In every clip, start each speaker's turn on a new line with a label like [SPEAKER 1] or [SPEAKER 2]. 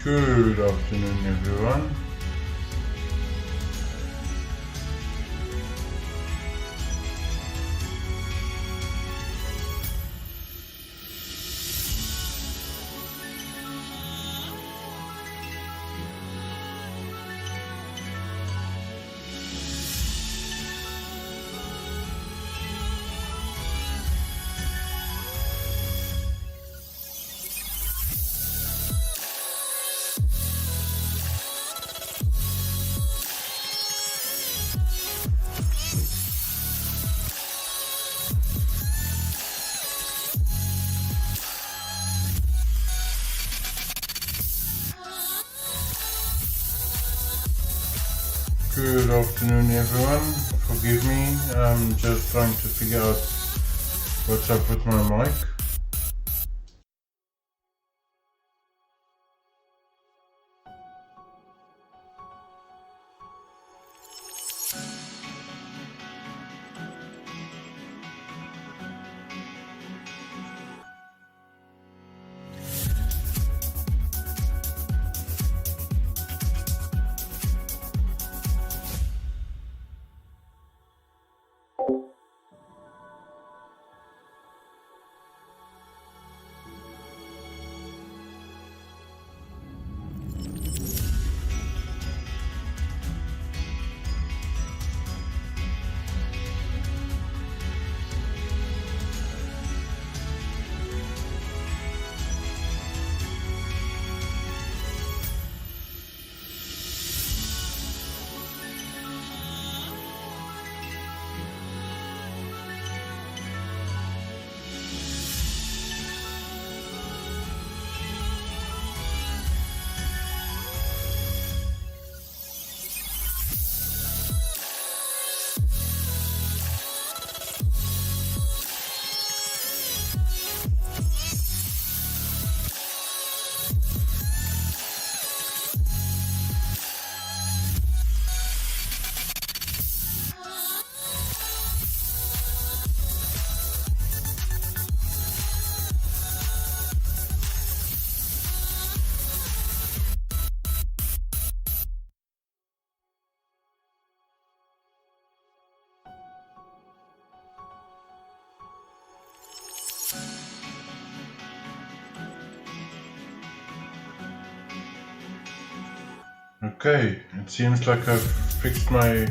[SPEAKER 1] Good afternoon, everyone. Good afternoon, everyone. Forgive me, I'm just trying to figure out what's up with my mic. Okay, it seems like I've fixed my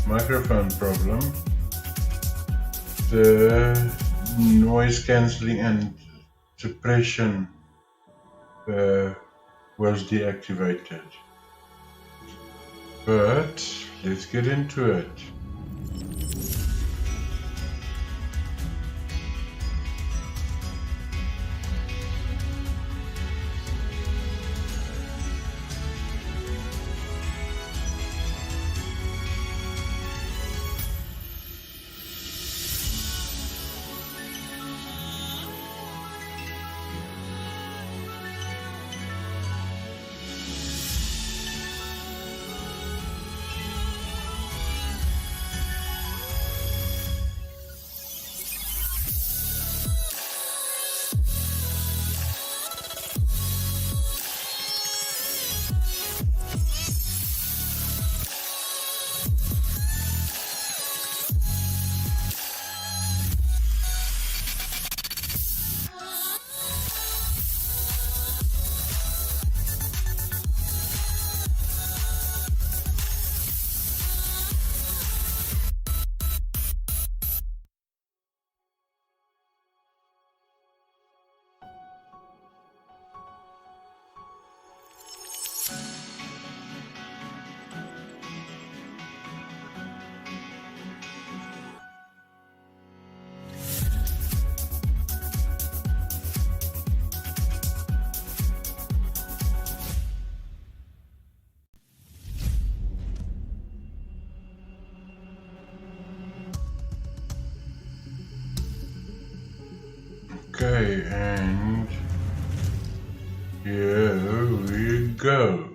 [SPEAKER 1] microphone problem. The noise cancelling and suppression was deactivated. But let's get into it. Okay, and here we go.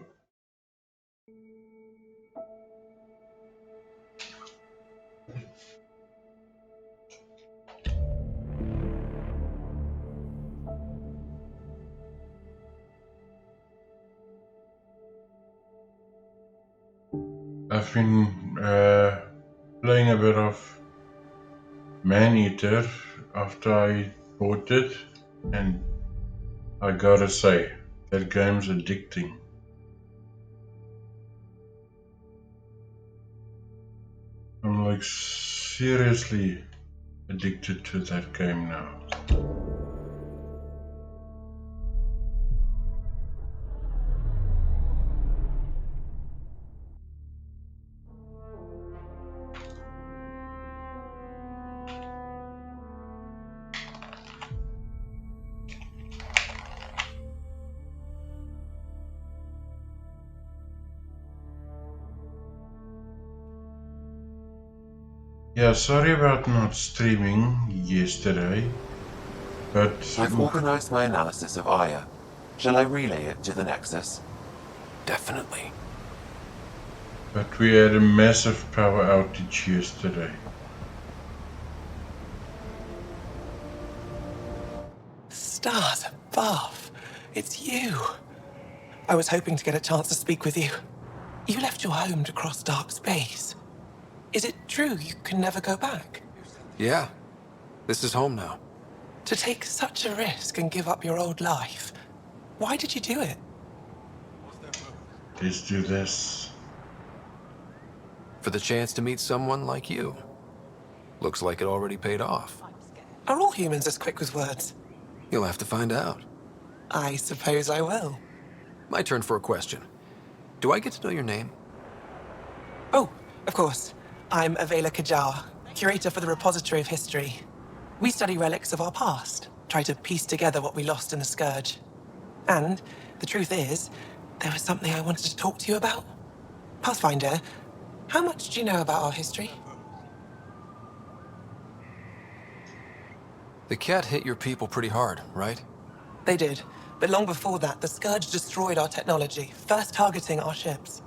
[SPEAKER 1] I've been playing a bit of Man-Eater after I bought it, and I gotta say, that game's addicting. I'm like seriously addicted to that game now. Yeah, sorry about not streaming yesterday, but
[SPEAKER 2] I've organized my analysis of Aya. Shall I relay it to the Nexus?
[SPEAKER 3] Definitely.
[SPEAKER 1] we had a massive power outage yesterday.
[SPEAKER 3] Stars above. It's you. I was hoping to get a chance to speak with you. You left your home to cross dark space. Is it true you can never go back?
[SPEAKER 4] Yeah. This is home now.
[SPEAKER 3] To take such a risk and give up your old life, why did you do it?
[SPEAKER 1] Let's do this.
[SPEAKER 4] For the chance to meet someone like you. Looks like it already paid off.
[SPEAKER 3] Are all humans as quick with words?
[SPEAKER 4] You'll have to find out.
[SPEAKER 3] I suppose I will.
[SPEAKER 4] My turn for a question. Do I get to know your name?
[SPEAKER 3] Oh, of course. I'm Avela Kajar, curator for the Repository of History. We study relics of our past, try to piece together what we lost in the Scourge. And the truth is, there was something I wanted to talk to you about. Pathfinder, how much do you know about our history?
[SPEAKER 4] The cat hit your people pretty hard, right?
[SPEAKER 3] They did, but long before that, the Scourge destroyed our technology, first targeting our ships.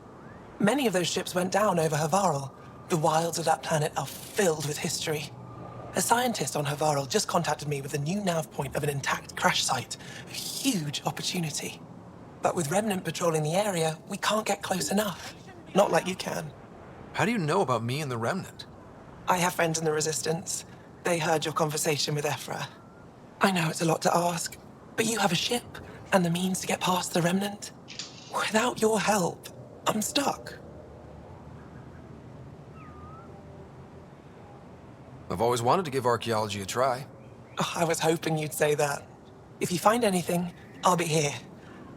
[SPEAKER 3] Many of those ships went down over Havarl. The wilds of that planet are filled with history. A scientist on Havarl just contacted me with a new nav point of an intact crash site. A huge opportunity. But with Remnant patrolling the area, we can't get close enough. Not like you can.
[SPEAKER 4] How do you know about me and the Remnant?
[SPEAKER 3] I have friends in the Resistance. They heard your conversation with Ephra. I know it's a lot to ask, but you have a ship and the means to get past the Remnant. Without your help, I'm stuck.
[SPEAKER 4] I've always wanted to give archaeology a try.
[SPEAKER 3] Oh, I was hoping you'd say that. If you find anything, I'll be here.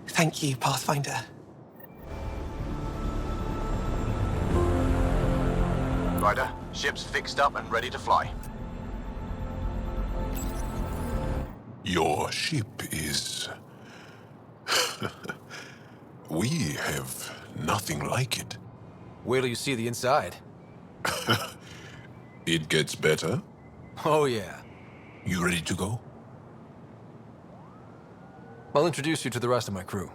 [SPEAKER 3] Thank you, Pathfinder.
[SPEAKER 5] Ryder, ship's fixed up and ready to fly.
[SPEAKER 6] Your ship is... We have nothing like it.
[SPEAKER 4] Wait till you see the inside.
[SPEAKER 6] It gets better.
[SPEAKER 4] Oh yeah.
[SPEAKER 6] You ready to go?
[SPEAKER 4] I'll introduce you to the rest of my crew.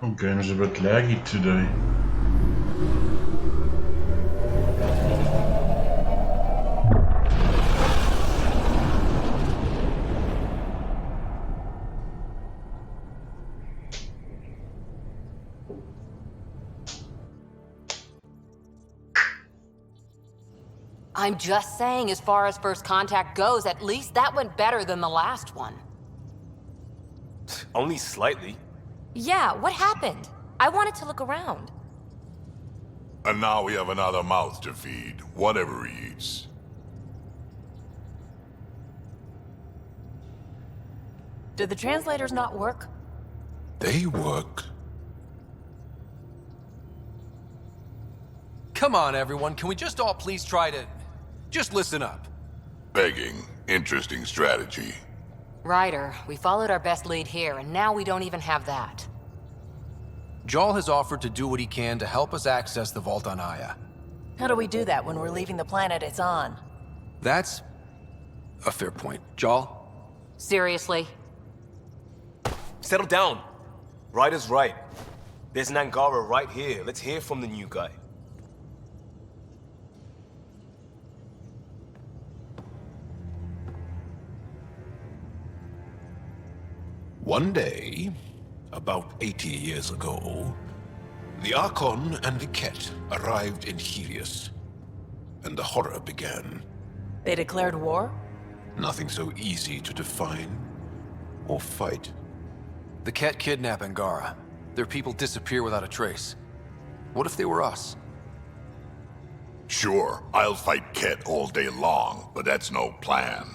[SPEAKER 1] Oh, game's a bit laggy today.
[SPEAKER 7] I'm just saying, as far as first contact goes, at least that went better than the last one.
[SPEAKER 5] Only slightly.
[SPEAKER 7] Yeah, what happened? I wanted to look around.
[SPEAKER 6] And now we have another mouth to feed, whatever he eats.
[SPEAKER 7] Did the translators not work?
[SPEAKER 6] They work.
[SPEAKER 4] Come on, everyone. Can we just all please try to... just listen up?
[SPEAKER 6] Begging. Interesting strategy.
[SPEAKER 7] Ryder, we followed our best lead here, and now we don't even have that.
[SPEAKER 4] Jarl has offered to do what he can to help us access the vault on Aya.
[SPEAKER 8] How do we do that when we're leaving the planet it's on?
[SPEAKER 4] That's a fair point. Jarl?
[SPEAKER 7] Seriously?
[SPEAKER 5] Settle down. Ryder's right. There's an Angara right here. Let's hear from the new guy.
[SPEAKER 6] One day, a
[SPEAKER 9] about 80 years ago, the Archon and the Ket arrived in Helios, and the horror began.
[SPEAKER 8] They declared war?
[SPEAKER 9] Nothing so easy to define or fight.
[SPEAKER 4] The Ket kidnap Angara. Their people disappear without a trace. What if they were us?
[SPEAKER 6] Sure, I'll fight Ket all day long, but that's no plan.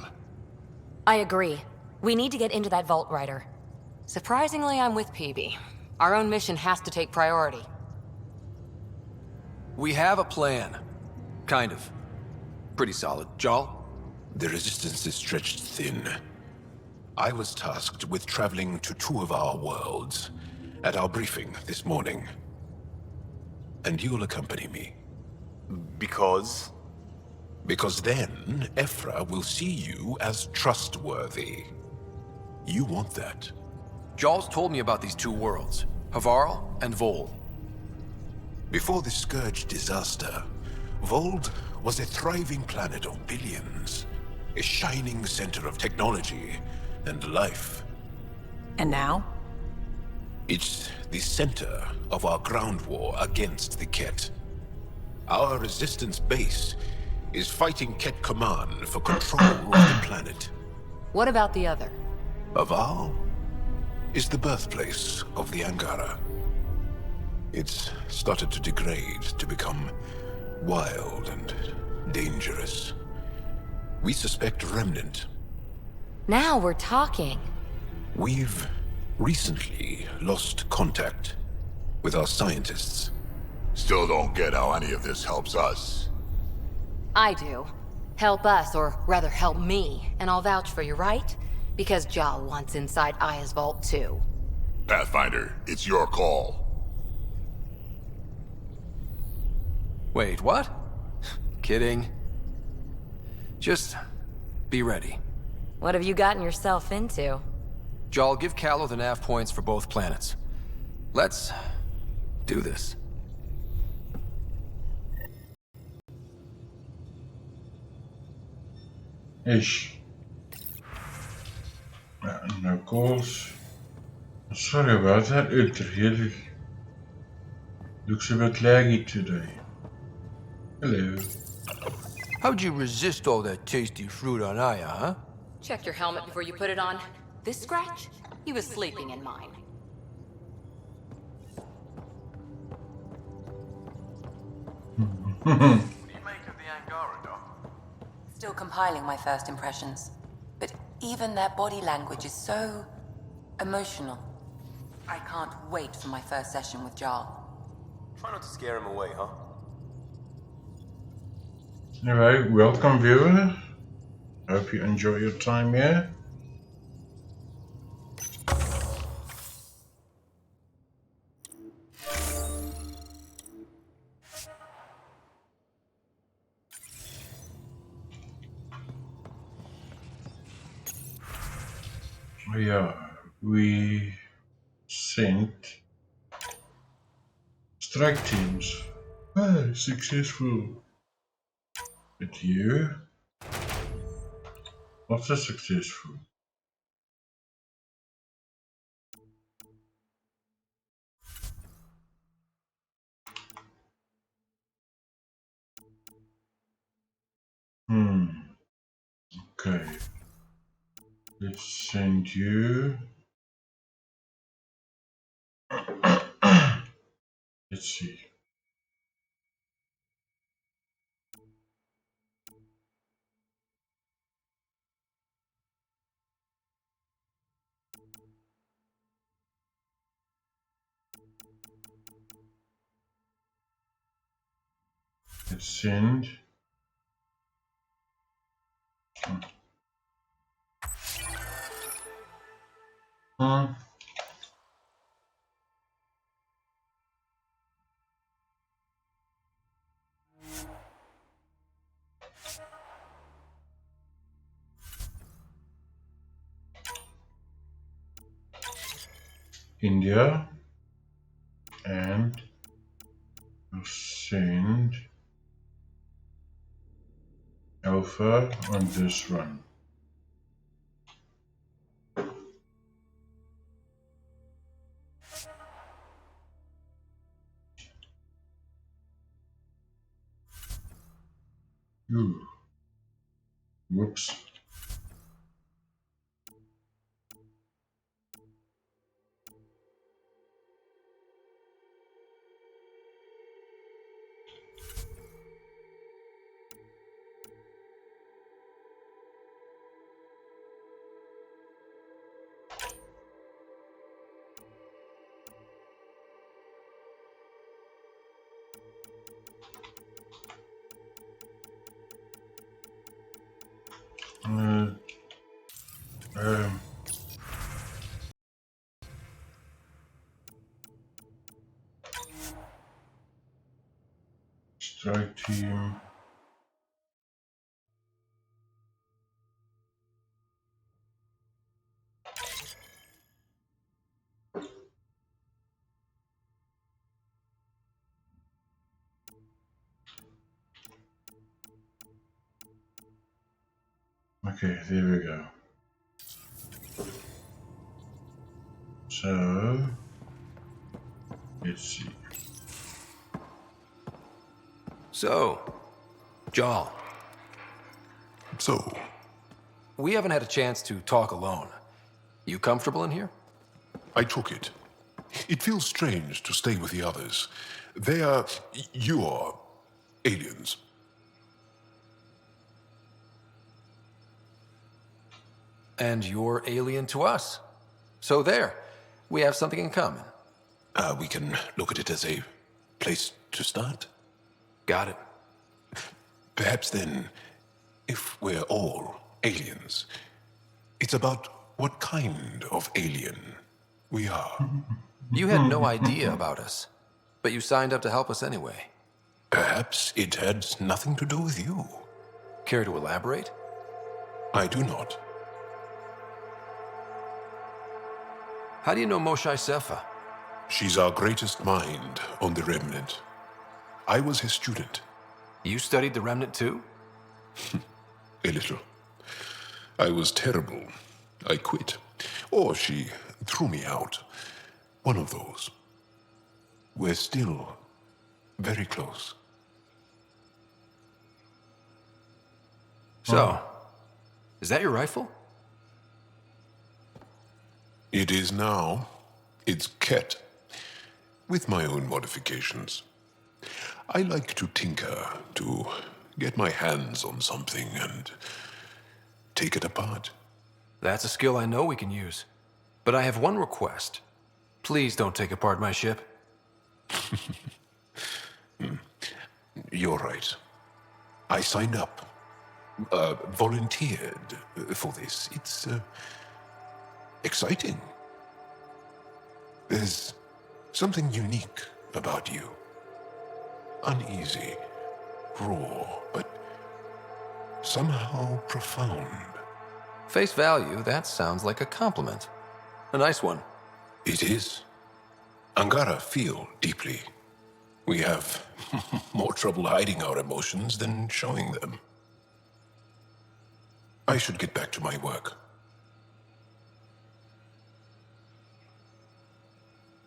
[SPEAKER 7] I agree. We need to get into that vault, Ryder. Surprisingly, I'm with PB. Our own mission has to take priority.
[SPEAKER 4] We have a plan. Kind of. Pretty solid. Jal?
[SPEAKER 9] The resistance is stretched thin. I was tasked with traveling to 2 of our worlds at our briefing this morning. And you'll accompany me.
[SPEAKER 5] Because?
[SPEAKER 9] Because then, Ephra will see you as trustworthy. You want that.
[SPEAKER 4] Jal's told me about these 2 worlds. Havarl and Vol.
[SPEAKER 9] Before the Scourge disaster, Vold was a thriving planet of billions. A shining center of technology and life.
[SPEAKER 8] And now?
[SPEAKER 9] It's the center of our ground war against the Ket. Our resistance base is fighting Ket Command for control of the planet.
[SPEAKER 7] What about the other?
[SPEAKER 9] Havarl is the birthplace of the Angara. It's started to degrade, to become wild and dangerous. We suspect Remnant.
[SPEAKER 7] Now we're talking.
[SPEAKER 9] We've recently lost contact with our scientists.
[SPEAKER 6] Still don't get how any of this helps us.
[SPEAKER 7] I do. Help us, or rather help me, and I'll vouch for you, right? Because Jal wants inside Aya's vault too.
[SPEAKER 6] Pathfinder, it's your call.
[SPEAKER 4] Wait, what? Kidding. Just be ready.
[SPEAKER 7] What have you gotten yourself into?
[SPEAKER 4] Jal, give Callow the nav points for both planets. Let's do this.
[SPEAKER 1] Ish. No calls. Sorry about that. It really looks a bit laggy today. Hello.
[SPEAKER 4] How'd you resist all that tasty fruit on Aya, huh?
[SPEAKER 7] Check your helmet before you put it on. This scratch? He was sleeping in mine.
[SPEAKER 10] What do you make of the Angara, Doc?
[SPEAKER 8] Still compiling my first impressions. But even their body language is so emotional. I can't wait for my first session with Jarl.
[SPEAKER 5] Try not to scare him away, huh?
[SPEAKER 1] Anyway, welcome viewer. Hope you enjoy your time here. Yeah, we sent strike teams. Ah, successful. But you? Not so successful. Okay. Let's send you. Let's see. Let's send. India, and we'll send Alpha on this one. Ooh. Whoops. Strike team. Okay, there we go. So, let's see.
[SPEAKER 4] So, Jarl,
[SPEAKER 9] So,
[SPEAKER 4] we haven't had a chance to talk alone. You comfortable in here?
[SPEAKER 9] I took it. It feels strange to stay with the others. They are... you are... aliens.
[SPEAKER 4] And you're alien to us. So there, we have something in common.
[SPEAKER 9] We can look at it as a place to start.
[SPEAKER 4] Got it.
[SPEAKER 9] Perhaps then, if we're all aliens, it's about what kind of alien we are.
[SPEAKER 4] You had no idea about us, but you signed up to help us anyway.
[SPEAKER 9] Perhaps it had nothing to do with you.
[SPEAKER 4] Care to elaborate?
[SPEAKER 9] I do not.
[SPEAKER 4] How do you know Moshae Sefa?
[SPEAKER 9] She's our greatest mind on the Remnant. I was his student.
[SPEAKER 4] You studied the Remnant too?
[SPEAKER 9] A little. I was terrible. I quit. Or she threw me out. One of those. We're still very close.
[SPEAKER 4] So, is that your rifle?
[SPEAKER 9] It is now. It's Ket. With my own modifications. I like to tinker, to get my hands on something and take it apart.
[SPEAKER 4] That's a skill I know we can use. But I have one request. Please don't take apart my ship.
[SPEAKER 9] You're right. I signed up. Volunteered for this. It's exciting. There's something unique about you. Uneasy, raw, but somehow profound.
[SPEAKER 4] Face value, that sounds like a compliment. A nice one.
[SPEAKER 9] It is. Angara feel deeply. We have more trouble hiding our emotions than showing them. I should get back to my work.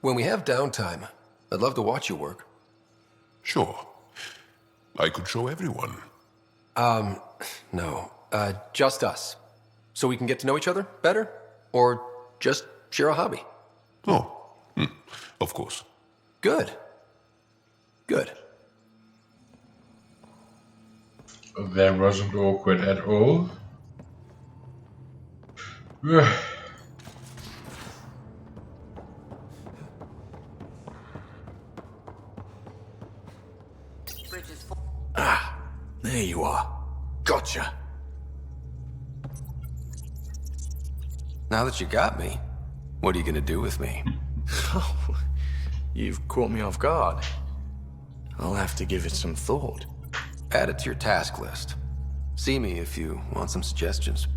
[SPEAKER 4] When we have downtime, I'd love to watch you work.
[SPEAKER 9] Sure. I could show everyone.
[SPEAKER 4] No. Just us. So we can get to know each other better? Or just share a hobby?
[SPEAKER 9] Oh, of course.
[SPEAKER 4] Good. Good.
[SPEAKER 1] That wasn't awkward at all.
[SPEAKER 11] There you are. Gotcha.
[SPEAKER 4] Now that you got me, what are you gonna do with me?
[SPEAKER 11] You've caught me off guard. I'll have to give it some thought.
[SPEAKER 4] Add it to your task list. See me if you want some suggestions.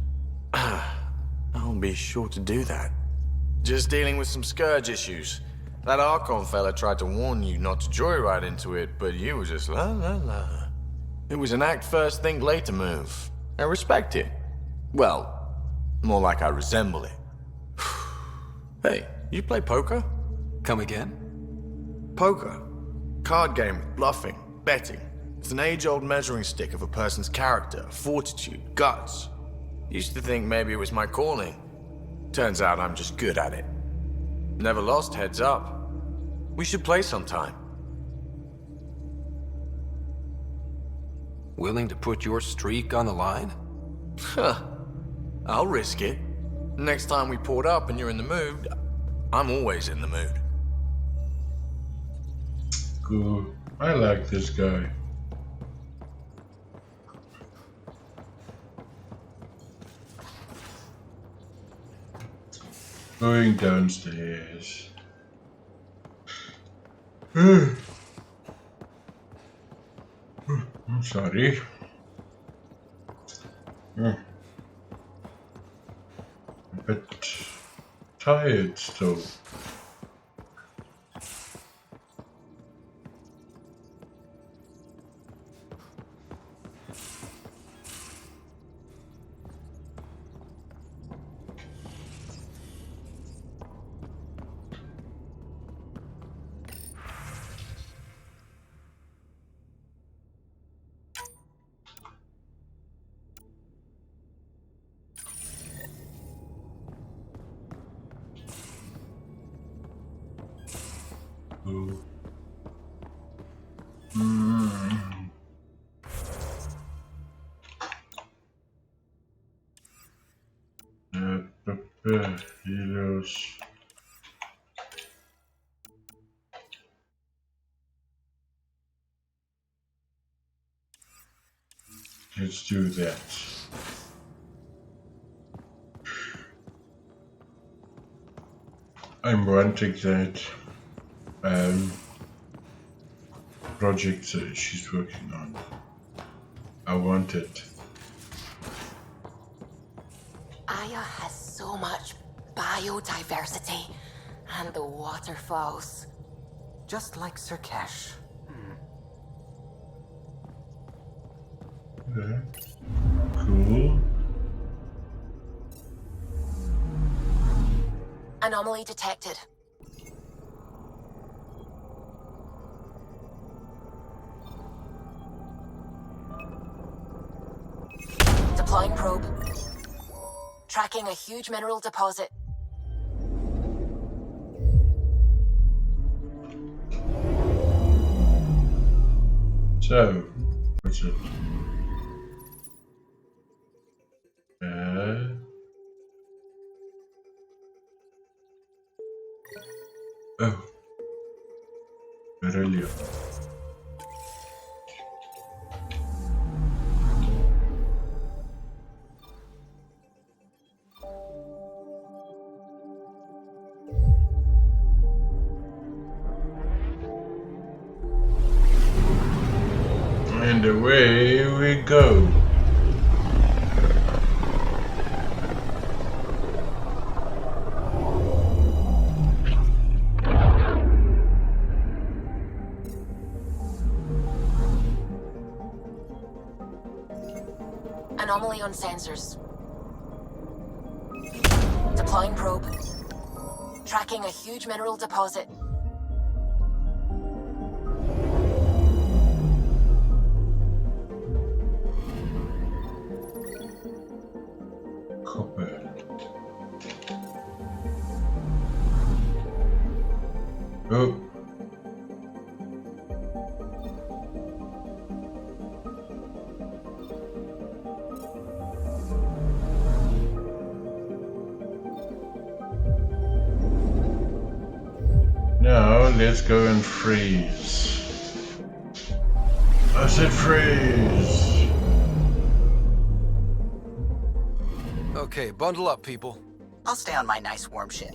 [SPEAKER 11] I'll be sure to do that. Just dealing with some Scourge issues. That Archon fella tried to warn you not to joyride into it, but you were just la la la. It was an act first, think later move. I respect it. Well, more like I resemble it. Hey, you play poker?
[SPEAKER 4] Come again?
[SPEAKER 11] Poker. Card game with bluffing, betting. It's an age-old measuring stick of a person's character, fortitude, guts. Used to think maybe it was my calling. Turns out I'm just good at it. Never lost heads up. We should play sometime.
[SPEAKER 4] Willing to put your streak on the line?
[SPEAKER 11] Huh. I'll risk it. Next time we port up and you're in the mood, I'm always in the mood.
[SPEAKER 1] Cool. I like this guy. Going downstairs. I'm sorry. A bit tired still. Ooh. Healers. Let's do that. I'm wanting that project she's working on. I want it.
[SPEAKER 12] Aya has so much biodiversity and the waterfalls.
[SPEAKER 13] Just like Sirkesh.
[SPEAKER 1] Okay. Cool.
[SPEAKER 12] Anomaly detected. Deploying probe. Tracking a huge mineral deposit.
[SPEAKER 1] So, what's it? Oh, beryllium. And away we go.
[SPEAKER 12] Anomaly on sensors. Deploying probe. Tracking a huge mineral deposit.
[SPEAKER 1] Copper. Oh. Now let's go and freeze. I said freeze.
[SPEAKER 4] Okay, bundle up, people.
[SPEAKER 13] I'll stay on my nice warm ship.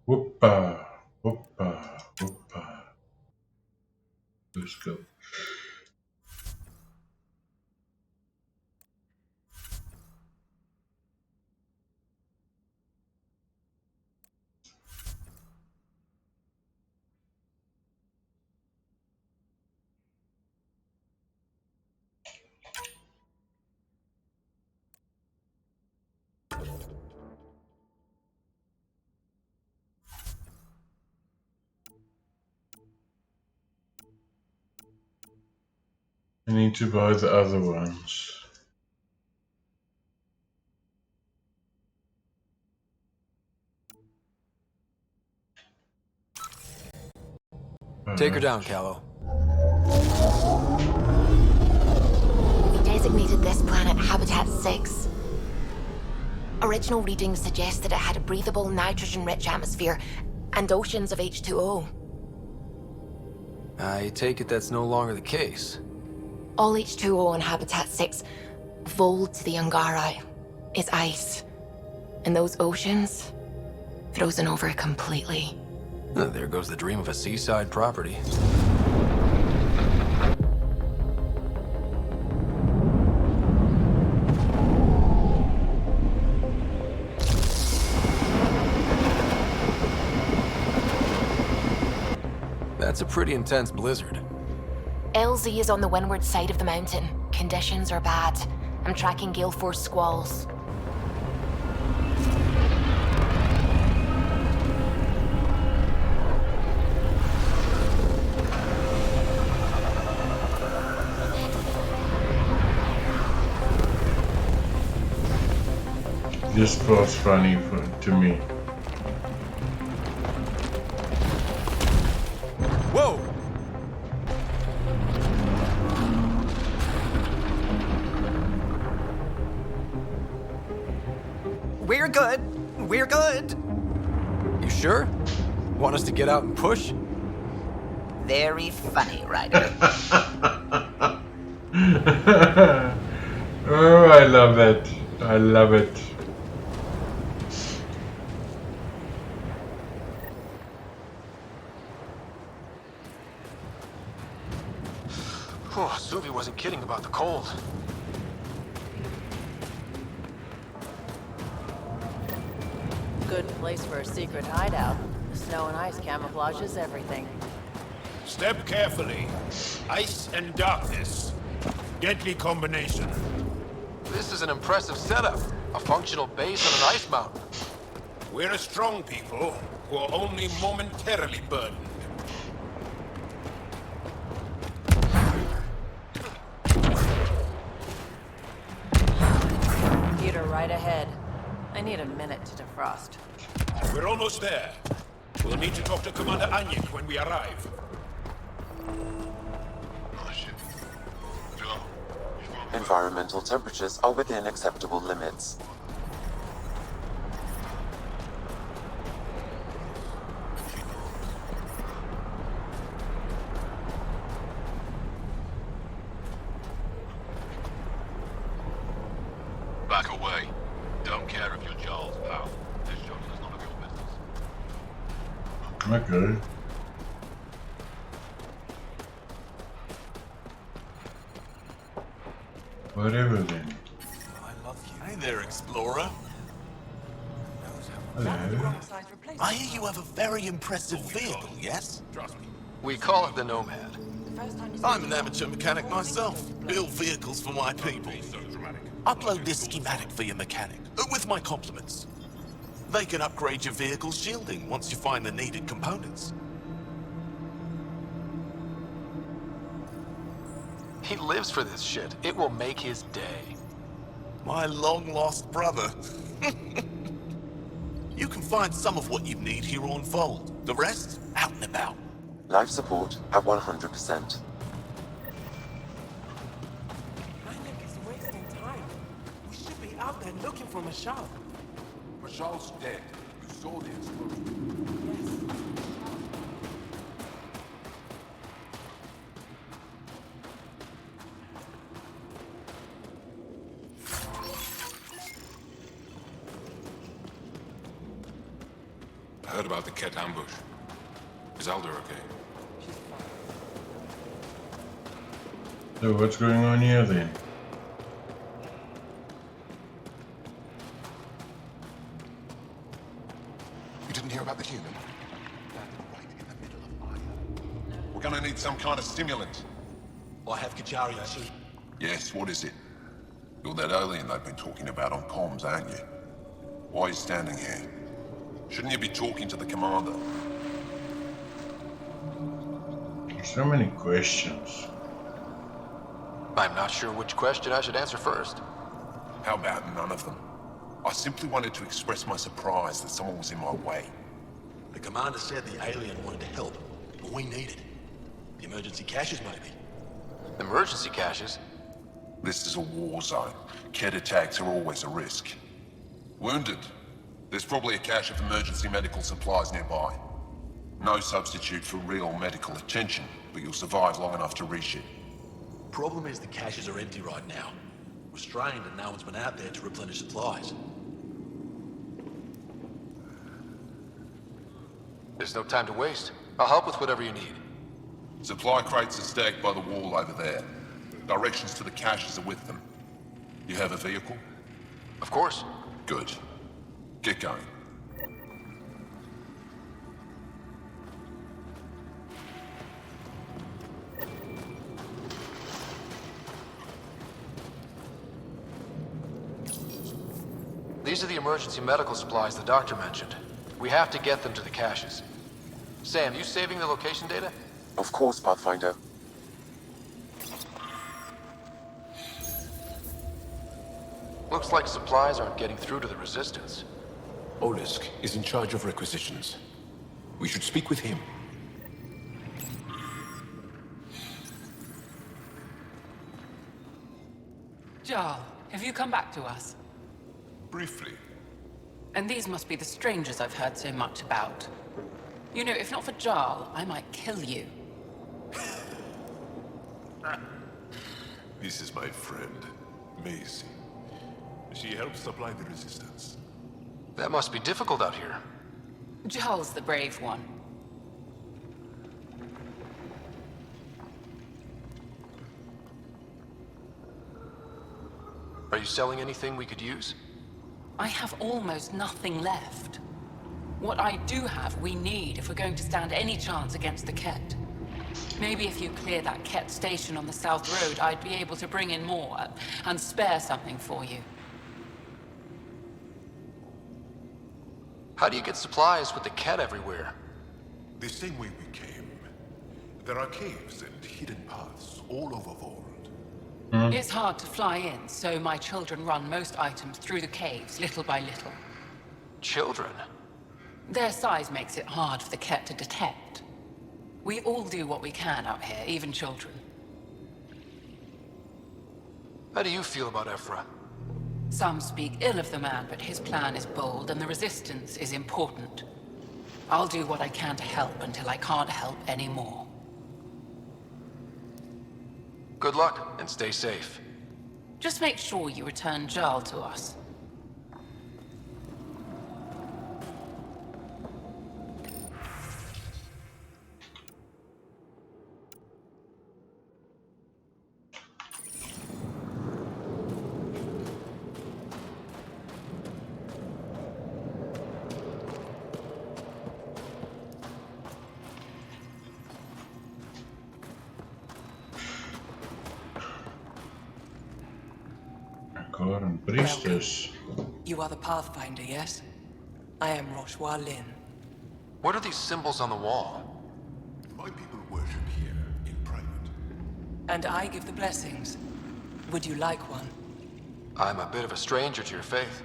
[SPEAKER 1] Whoopa, whoopa, whoopa. Let's go. need to buy the other ones.
[SPEAKER 4] Take her down, Callow.
[SPEAKER 12] We designated this planet Habitat 6. Original readings suggest that it had a breathable, nitrogen-rich atmosphere and oceans of H2O.
[SPEAKER 4] I take it that's no longer the case.
[SPEAKER 12] All H2O on Habitat 6, vold to the Angara, is ice. And those oceans, frozen over completely.
[SPEAKER 4] There goes the dream of a seaside property. That's a pretty intense blizzard.
[SPEAKER 12] LZ is on the windward side of the mountain. Conditions are bad. I'm tracking gale force squalls.
[SPEAKER 1] This part's funny to me.
[SPEAKER 11] Whoa!
[SPEAKER 13] We're good. We're good.
[SPEAKER 4] You sure? Want us to get out and push?
[SPEAKER 13] Very funny, Ryder.
[SPEAKER 1] Oh, I love it. I love it.
[SPEAKER 4] Oh, Suvi wasn't kidding about the cold.
[SPEAKER 14] Good place for a secret hideout. The snow and ice camouflages everything.
[SPEAKER 9] Step carefully. Ice and darkness. Deadly combination.
[SPEAKER 4] This is an impressive setup. A functional base on an ice mountain.
[SPEAKER 9] We're a strong people who are only momentarily burdened.
[SPEAKER 14] Peter, right ahead. I need a minute to defrost.
[SPEAKER 9] We're almost there. We'll need to talk to Commander Anyek when we arrive.
[SPEAKER 2] Environmental temperatures are within acceptable limits.
[SPEAKER 9] Back away. Don't care if you're Charles, pal. This shuttle is none of your business.
[SPEAKER 1] Okay. Whatever then.
[SPEAKER 15] Hey there, Explorer.
[SPEAKER 1] Hello.
[SPEAKER 15] I hear you have a very impressive vehicle, yes?
[SPEAKER 4] We call it the Nomad.
[SPEAKER 15] I'm an amateur mechanic myself. Build vehicles for my people. Upload this schematic for your mechanic, with my compliments. They can upgrade your vehicle's shielding once you find the needed components.
[SPEAKER 4] He lives for this shit. It will make his day.
[SPEAKER 15] My long-lost brother. You can find some of what you need here on Fold. The rest, out and about.
[SPEAKER 2] Life support at 100%.
[SPEAKER 3] Out there looking for Mashal.
[SPEAKER 6] Mashal's dead. You saw the explosion.
[SPEAKER 9] I heard about the Ket ambush. Is Alder okay?
[SPEAKER 1] So what's going on here then?
[SPEAKER 6] About the human. Right in the middle of Aya. We're gonna need some kind of stimulant.
[SPEAKER 15] I have Kajari too.
[SPEAKER 6] Yes, what is it? You're that alien they've been talking about on comms, aren't you? Why are you standing here? Shouldn't you be talking to the commander?
[SPEAKER 1] So many questions.
[SPEAKER 4] I'm not sure which question I should answer first.
[SPEAKER 6] How about none of them? I simply wanted to express my surprise that someone was in my way.
[SPEAKER 15] The commander said the alien wanted to help, but we needed the emergency caches, maybe.
[SPEAKER 4] Emergency caches?
[SPEAKER 6] This is a war zone. Kett attacks are always a risk. Wounded. There's probably a cache of emergency medical supplies nearby. No substitute for real medical attention, but you'll survive long enough to reach it.
[SPEAKER 15] Problem is the caches are empty right now. We're strained and no one's been out there to replenish supplies.
[SPEAKER 4] There's no time to waste. I'll help with whatever you need.
[SPEAKER 6] Supply crates are stacked by the wall over there. Directions to the caches are with them. You have a vehicle?
[SPEAKER 4] Of course.
[SPEAKER 6] Good. Get going.
[SPEAKER 4] These are the emergency medical supplies the doctor mentioned. We have to get them to the caches. Sam, you saving the location data?
[SPEAKER 2] Of course, Pathfinder.
[SPEAKER 4] Looks like supplies aren't getting through to the Resistance.
[SPEAKER 9] Olisk is in charge of requisitions. We should speak with him.
[SPEAKER 16] Jarl, have you come back to us?
[SPEAKER 6] Briefly.
[SPEAKER 16] And these must be the strangers I've heard so much about. You know, if not for Jarl, I might kill you.
[SPEAKER 6] This is my friend, Maisie. She helps supply the Resistance.
[SPEAKER 4] That must be difficult out here.
[SPEAKER 16] Jarl's the brave one.
[SPEAKER 4] Are you selling anything we could use?
[SPEAKER 16] I have almost nothing left. What I do have, we need if we're going to stand any chance against the Kett. Maybe if you clear that Kett station on the South Road, I'd be able to bring in more and spare something for you.
[SPEAKER 4] How do you get supplies with the Kett everywhere?
[SPEAKER 6] The same way we came. There are caves and hidden paths all over Vold.
[SPEAKER 16] It's hard to fly in, so my children run most items through the caves, little by little.
[SPEAKER 4] Children?
[SPEAKER 16] Their size makes it hard for the Kett to detect. We all do what we can out here, even children.
[SPEAKER 4] How do you feel about Ephra?
[SPEAKER 16] Some speak ill of the man, but his plan is bold and the Resistance is important. I'll do what I can to help until I can't help anymore.
[SPEAKER 4] Good luck, and stay safe.
[SPEAKER 16] Just make sure you return Jarl to us.
[SPEAKER 1] And priestess.
[SPEAKER 3] You are the Pathfinder, yes? I am Roshua Lin.
[SPEAKER 4] What are these symbols on the wall?
[SPEAKER 6] My people worship here in private.
[SPEAKER 3] And I give the blessings. Would you like one?
[SPEAKER 4] I'm a bit of a stranger to your faith.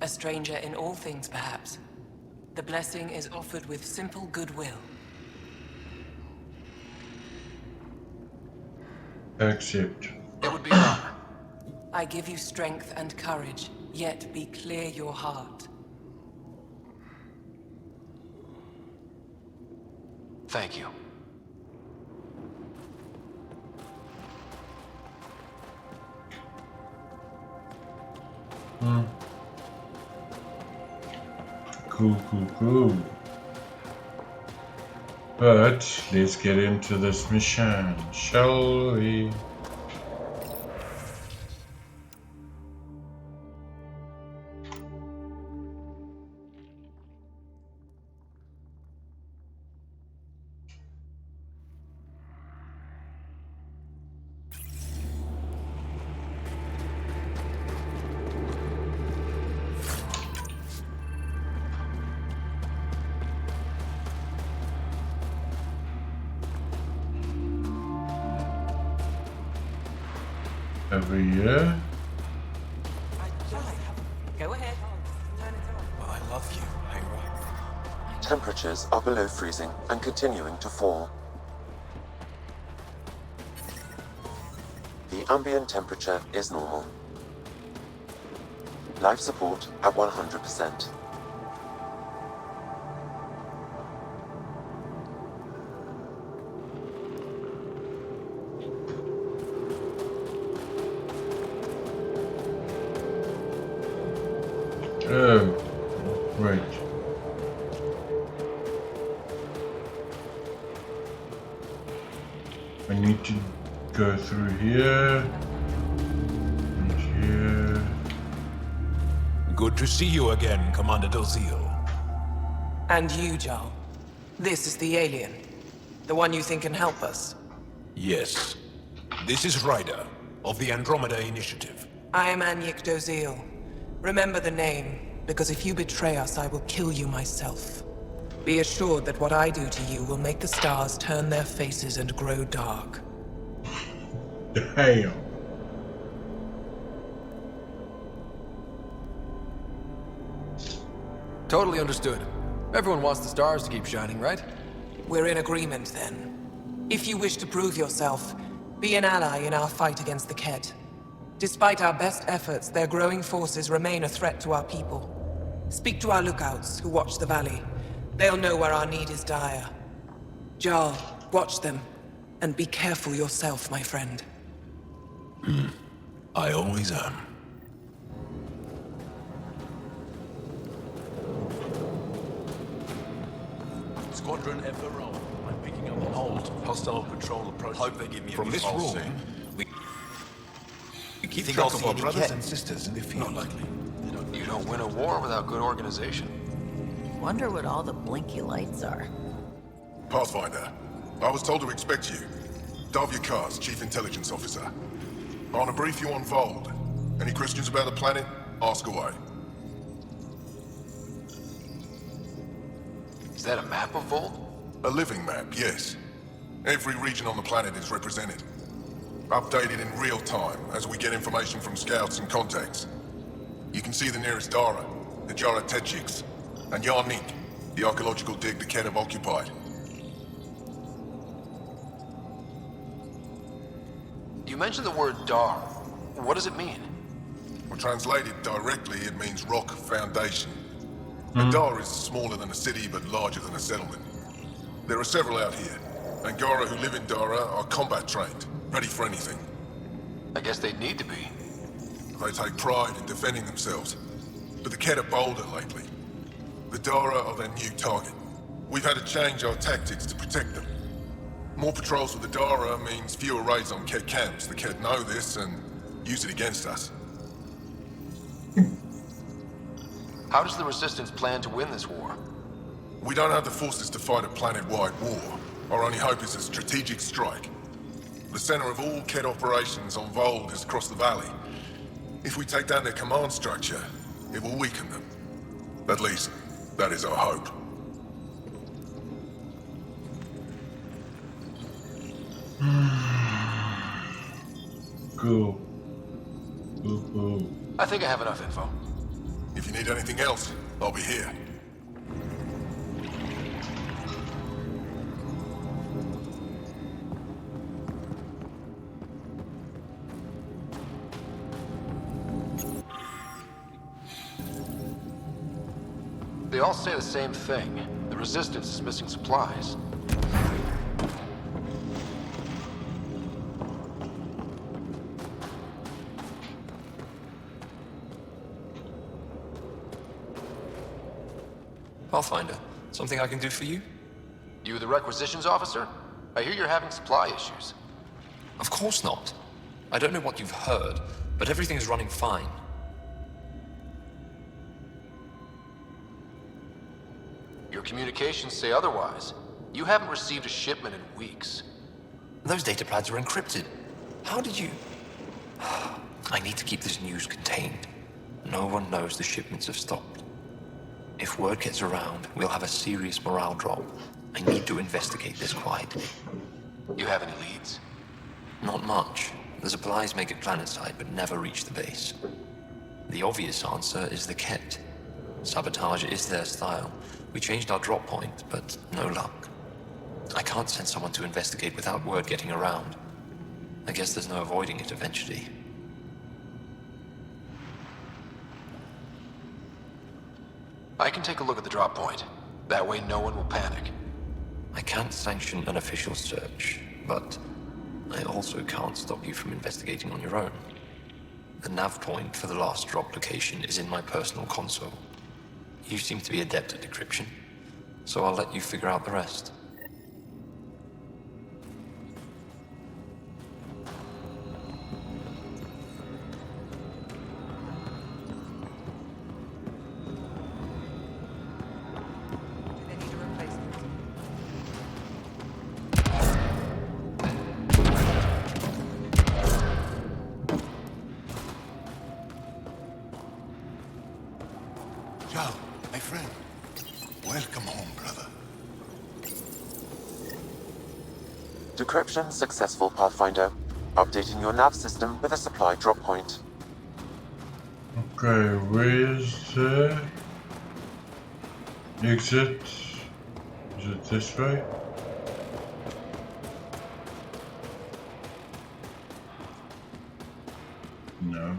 [SPEAKER 3] A stranger in all things, perhaps. The blessing is offered with simple goodwill.
[SPEAKER 1] Accept.
[SPEAKER 4] It would be an honor.
[SPEAKER 3] I give you strength and courage, yet be clear your heart.
[SPEAKER 4] Thank you.
[SPEAKER 1] Cool. But let's get into this mission, shall we? Over here.
[SPEAKER 14] Go ahead.
[SPEAKER 5] I love you, Hera.
[SPEAKER 2] Temperatures are below freezing and continuing to fall. The ambient temperature is normal. Life support at 100%.
[SPEAKER 1] Oh, right. I need to go through here and here.
[SPEAKER 9] Good to see you again, Commander Dozil.
[SPEAKER 3] And you, Jarl. This is the alien. The one you think can help us.
[SPEAKER 9] Yes. This is Ryder, of the Andromeda Initiative.
[SPEAKER 3] I am Anyik Dozil. Remember the name, because if you betray us, I will kill you myself. Be assured that what I do to you will make the stars turn their faces and grow dark.
[SPEAKER 1] Damn.
[SPEAKER 4] Totally understood. Everyone wants the stars to keep shining, right?
[SPEAKER 3] We're in agreement, then. If you wish to prove yourself, be an ally in our fight against the Kett. Despite our best efforts, their growing forces remain a threat to our people. Speak to our lookouts, who watch the valley. They'll know where our need is dire. Jarl, watch them. And be careful yourself, my friend.
[SPEAKER 9] I always am.
[SPEAKER 15] Squadron Ephero. I'm picking up an old hostile patrol approach.
[SPEAKER 5] Hope they give me a
[SPEAKER 9] From this
[SPEAKER 5] false
[SPEAKER 9] room,
[SPEAKER 5] scene.
[SPEAKER 9] we keep
[SPEAKER 5] Think
[SPEAKER 9] track
[SPEAKER 5] I'll
[SPEAKER 9] of
[SPEAKER 5] see
[SPEAKER 9] our
[SPEAKER 5] any
[SPEAKER 9] brothers
[SPEAKER 5] Kett?
[SPEAKER 9] and sisters in the field.
[SPEAKER 15] Not likely.
[SPEAKER 4] You don't win a war without good organization.
[SPEAKER 14] Wonder what all the blinky lights are.
[SPEAKER 6] Pathfinder, I was told to expect you. Davia Kars, Chief Intelligence Officer. I want to brief you on Vold. Any questions about the planet? Ask away.
[SPEAKER 4] Is that a map of Volt?
[SPEAKER 6] A living map, yes. Every region on the planet is represented. Updated in real time as we get information from scouts and contacts. You can see the nearest Dara, the Jara Tetchiks, and Yarnik, the archaeological dig the Kett have occupied.
[SPEAKER 4] You mentioned the word Dar. What does it mean?
[SPEAKER 6] Well, translated directly, it means rock foundation. A Dar is smaller than a city, but larger than a settlement. There are several out here. Angara who live in Dara are combat trained, ready for anything.
[SPEAKER 4] I guess they'd need to be.
[SPEAKER 6] They take pride in defending themselves. But the Kett are bolder lately. The Dara are their new target. We've had to change our tactics to protect them. More patrols with the Dara means fewer raids on Kett camps. The Kett know this and use it against us.
[SPEAKER 4] How does the Resistance plan to win this war?
[SPEAKER 6] We don't have the forces to fight a planet-wide war. Our only hope is a strategic strike. The center of all Kett operations on Vold is across the valley. If we take down their command structure, it will weaken them. At least, that is our hope.
[SPEAKER 1] Cool. Cool.
[SPEAKER 4] I think I have enough info.
[SPEAKER 6] If you need anything else, I'll be here.
[SPEAKER 4] They all say the same thing. The Resistance is missing supplies.
[SPEAKER 17] Pathfinder, something I can do for you?
[SPEAKER 4] You the requisitions officer? I hear you're having supply issues.
[SPEAKER 17] Of course not. I don't know what you've heard, but everything's running fine.
[SPEAKER 4] Your communications say otherwise. You haven't received a shipment in weeks.
[SPEAKER 17] Those data pads are encrypted. How did you... I need to keep this news contained. No one knows the shipments have stopped. If word gets around, we'll have a serious morale drop. I need to investigate this quietly.
[SPEAKER 4] You have any leads?
[SPEAKER 17] Not much. The The supplies make it planetside, but never reach the base. The obvious answer is the Ket. Sabotage is their style. We changed our drop point, but no luck. I can't send someone to investigate without word getting around. I guess there's no avoiding it eventually.
[SPEAKER 4] I can take a look at the drop point. That way no one will panic.
[SPEAKER 17] I can't sanction an official search, but I also can't stop you from investigating on your own. The nav point for the last drop location is in my personal console. You seem to be adept at decryption, so I'll let you figure out the rest.
[SPEAKER 9] Joe, my friend. Welcome home, brother.
[SPEAKER 2] Decryption successful, Pathfinder. Updating your nav system with a supply drop point.
[SPEAKER 1] Okay, where's the exit? Is it this way? No.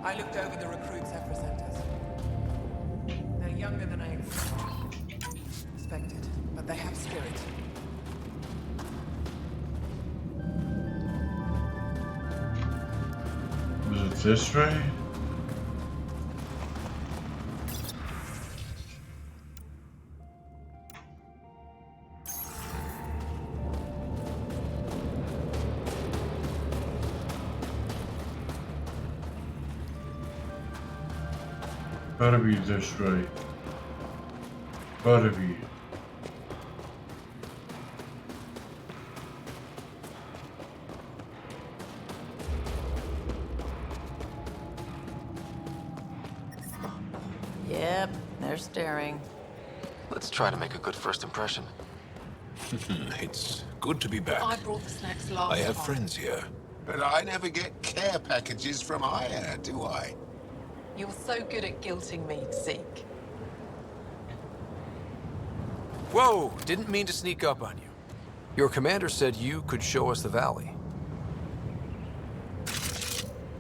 [SPEAKER 3] I looked over the recruits' centers. They're younger than I expected, but they have spirit.
[SPEAKER 1] Is it this way? Gotta be this way. Gotta be.
[SPEAKER 14] Yep, they're staring.
[SPEAKER 4] Let's try to make a good first impression.
[SPEAKER 9] It's good to be back.
[SPEAKER 16] I brought the snacks last
[SPEAKER 9] I have
[SPEAKER 16] time.
[SPEAKER 9] friends here. But I never get care packages from Aya, do I?
[SPEAKER 3] You're so good at guilting me, Zeke.
[SPEAKER 18] Whoa! Didn't mean to sneak up on you. Your commander said you could show us the valley.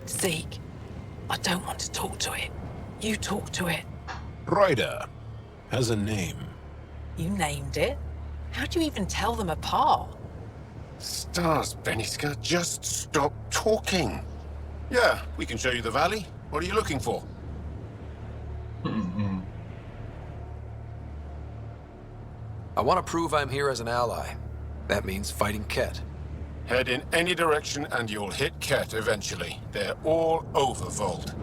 [SPEAKER 3] Zeke, I don't want to talk to it. You talk to it.
[SPEAKER 9] Ryder has a name.
[SPEAKER 3] You named it? How'd you even tell them apart?
[SPEAKER 9] Stars, Beniska, just stop talking. Yeah, we can show you the valley. What are you looking for?
[SPEAKER 18] I want to prove I'm here as an ally. That means fighting Ket.
[SPEAKER 9] Head in any direction and you'll hit Ket eventually. They're all over Vault.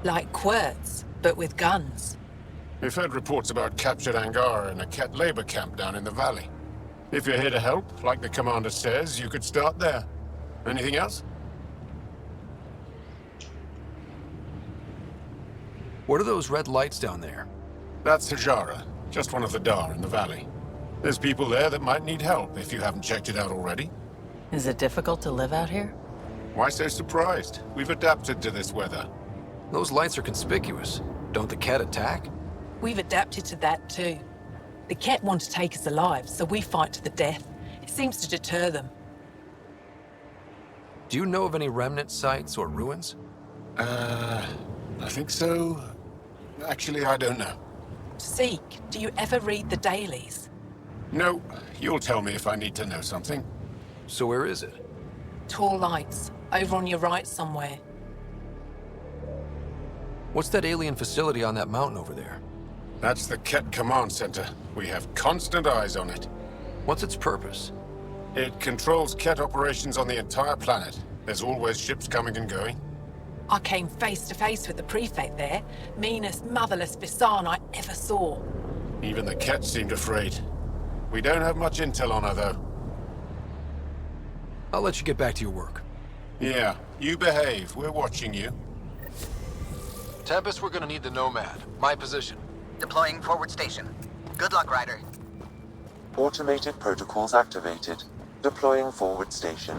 [SPEAKER 3] Like Quirts, but with guns.
[SPEAKER 9] We've heard reports about captured Angara in a Ket labor camp down in the valley. If you're here to help, like the commander says, you could start there. Anything else?
[SPEAKER 18] What are those red lights down there?
[SPEAKER 9] That's Hajara, just one of the Dar in the valley. There's people there that might need help if you haven't checked it out already.
[SPEAKER 14] Is it difficult to live out here?
[SPEAKER 9] Why so surprised? We've adapted to this weather.
[SPEAKER 18] Those lights are conspicuous. Don't the Ket attack?
[SPEAKER 3] We've adapted to that too. The Ket want to take us alive, so we fight to the death. It seems to deter them.
[SPEAKER 18] Do you know of any remnant sites or ruins?
[SPEAKER 9] I think so. Actually, I don't know.
[SPEAKER 3] Zeke, do you ever read the dailies?
[SPEAKER 9] No, you'll tell me if I need to know something.
[SPEAKER 18] So where is it?
[SPEAKER 3] Tall lights, over on your right somewhere.
[SPEAKER 18] What's that alien facility on that mountain over there?
[SPEAKER 9] That's the Ket Command Center. We have constant eyes on it.
[SPEAKER 18] What's its purpose?
[SPEAKER 9] It controls Ket operations on the entire planet. There's always ships coming and going.
[SPEAKER 3] I came face to face with the prefect there. Meanest, motherless Bisan I ever saw.
[SPEAKER 9] Even the Ket seemed afraid. We don't have much intel on her, though.
[SPEAKER 18] I'll let you get back to your work.
[SPEAKER 9] Yeah, you behave. We're watching you.
[SPEAKER 4] Tempest, we're gonna need the Nomad. My position.
[SPEAKER 13] Deploying forward station. Good luck, Ryder.
[SPEAKER 2] Automated protocols activated. Deploying forward station.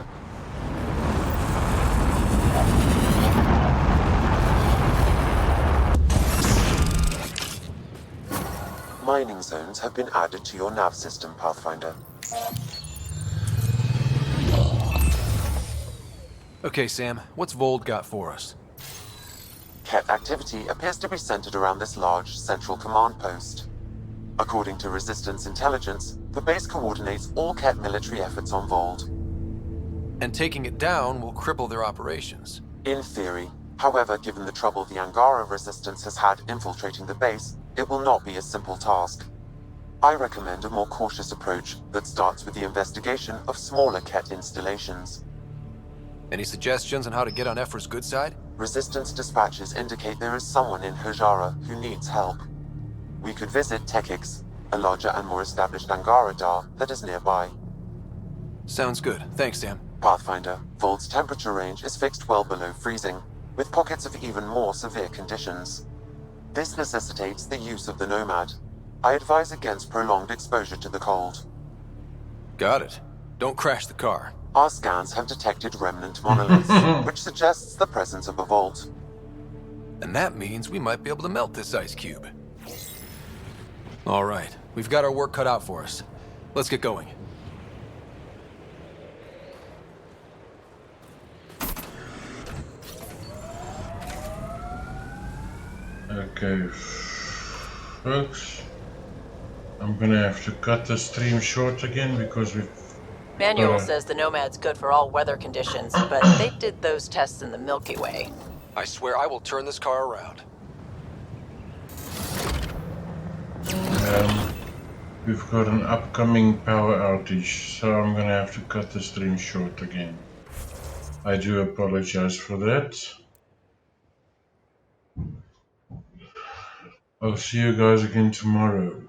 [SPEAKER 2] Mining zones have been added to your nav system, Pathfinder.
[SPEAKER 18] Okay, Sam, what's Vold got for us?
[SPEAKER 2] Ket activity appears to be centered around this large central command post. According to Resistance intelligence, the base coordinates all Ket military efforts on Vold.
[SPEAKER 18] And taking it down will cripple their operations.
[SPEAKER 2] In theory. However, given the trouble the Angara Resistance has had infiltrating the base, it will not be a simple task. I recommend a more cautious approach that starts with the investigation of smaller Ket installations.
[SPEAKER 18] Any suggestions on how to get on Ephra's good side?
[SPEAKER 2] Resistance dispatches indicate there is someone in Hajara who needs help. We could visit Tekix, a larger and more established Angara Dar that is nearby.
[SPEAKER 18] Sounds good. Thanks, Sam.
[SPEAKER 2] Pathfinder, Vold's temperature range is fixed well below freezing, with pockets of even more severe conditions. This necessitates the use of the Nomad. I advise against prolonged exposure to the cold.
[SPEAKER 18] Got it. Don't crash the car.
[SPEAKER 2] Our scans have detected remnant monoliths, which suggests the presence of a vault.
[SPEAKER 18] And that means we might be able to melt this ice cube. All right, we've got our work cut out for us. Let's get going.
[SPEAKER 1] Okay, folks. I'm gonna have to cut the stream short again because we've...
[SPEAKER 14] Manual says the Nomad's good for all weather conditions, but they did those tests in the Milky Way.
[SPEAKER 18] I swear I will turn this car around.
[SPEAKER 1] We've got an upcoming power outage, so I'm gonna have to cut the stream short again. I do apologize for that. I'll see you guys again tomorrow.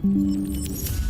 [SPEAKER 19] Thank you.